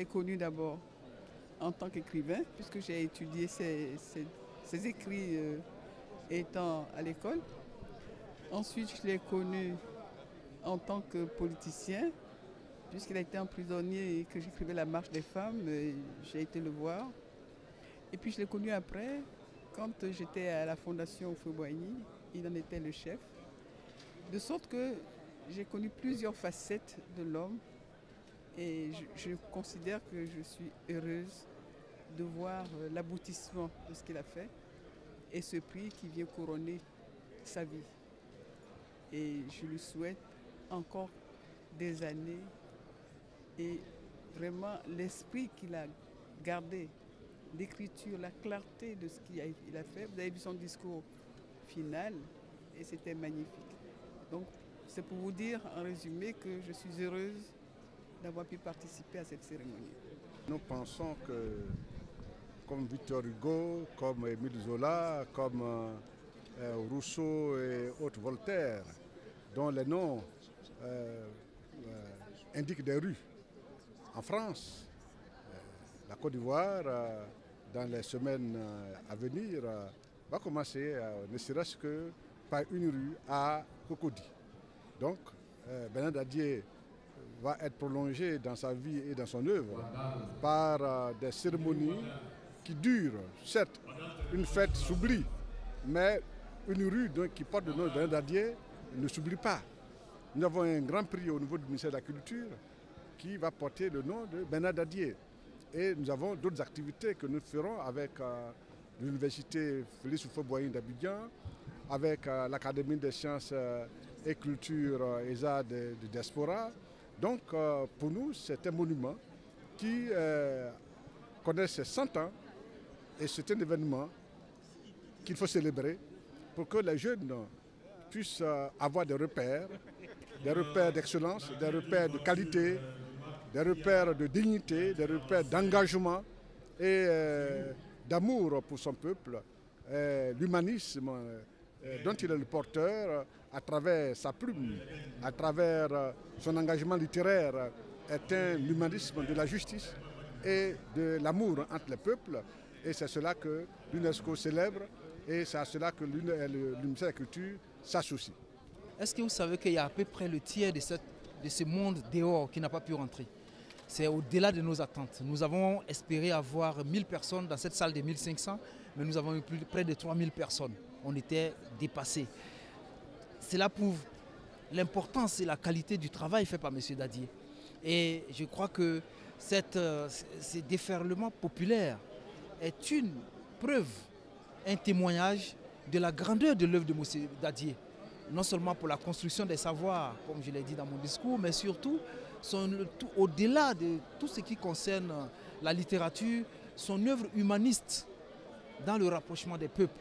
l'ai connu d'abord en tant qu'écrivain, puisque j'ai étudié ses écrits étant à l'école. Ensuite, je l'ai connu en tant que politicien, puisqu'il a été emprisonné et que j'écrivais La Marche des femmes, j'ai été le voir. Et puis je l'ai connu après, quand j'étais à la Fondation Houphouët-Boigny, il en était le chef. De sorte que j'ai connu plusieurs facettes de l'homme et je considère que je suis heureuse de voir l'aboutissement de ce qu'il a fait et ce prix qui vient couronner sa vie. Et je lui souhaite encore des années et vraiment l'esprit qu'il a gardé, l'écriture, la clarté de ce qu'il a fait. Vous avez vu son discours final et c'était magnifique. Donc c'est pour vous dire en résumé que je suis heureuse d'avoir pu participer à cette cérémonie. Nous pensons que comme Victor Hugo, comme Émile Zola, comme Rousseau et autres Voltaire, dont les noms indiquent des rues en France, la Côte d'Ivoire, dans les semaines à venir, va commencer, ne serait-ce que par une rue à Cocody. Donc, Bernard Dadier va être prolongé dans sa vie et dans son œuvre par des cérémonies qui durent. Certes, une fête s'oublie, mais une rue donc, qui porte le nom de Bernard Dadier ne s'oublie pas. Nous avons un grand prix au niveau du ministère de la Culture qui va porter le nom de Bernard Dadier. Et nous avons d'autres activités que nous ferons avec l'Université Félix Houphouët-Boigny d'Abidjan, avec l'Académie des sciences et culture ESA de Diaspora. Donc pour nous, c'est un monument qui connaît ses 100 ans et c'est un événement qu'il faut célébrer pour que les jeunes puissent avoir des repères d'excellence, des repères de qualité, des repères de dignité, des repères d'engagement et d'amour pour son peuple. L'humanisme dont il est le porteur à travers sa plume, à travers son engagement littéraire, est un humanisme de la justice et de l'amour entre les peuples. Et c'est cela que l'UNESCO célèbre et c'est à cela que le ministère de la Culture s'associe. Est-ce que vous savez qu'il y a à peu près le tiers de ce monde dehors qui n'a pas pu rentrer? C'est au-delà de nos attentes. Nous avons espéré avoir 1000 personnes dans cette salle de 1500, mais nous avons eu près de 3000 personnes. On était dépassés. Cela prouve l'importance et la qualité du travail fait par M. Dadier. Et je crois que ce déferlement populaire est une preuve, un témoignage de la grandeur de l'œuvre de M. Dadier. Non seulement pour la construction des savoirs, comme je l'ai dit dans mon discours, mais surtout au-delà de tout ce qui concerne la littérature, son œuvre humaniste dans le rapprochement des peuples.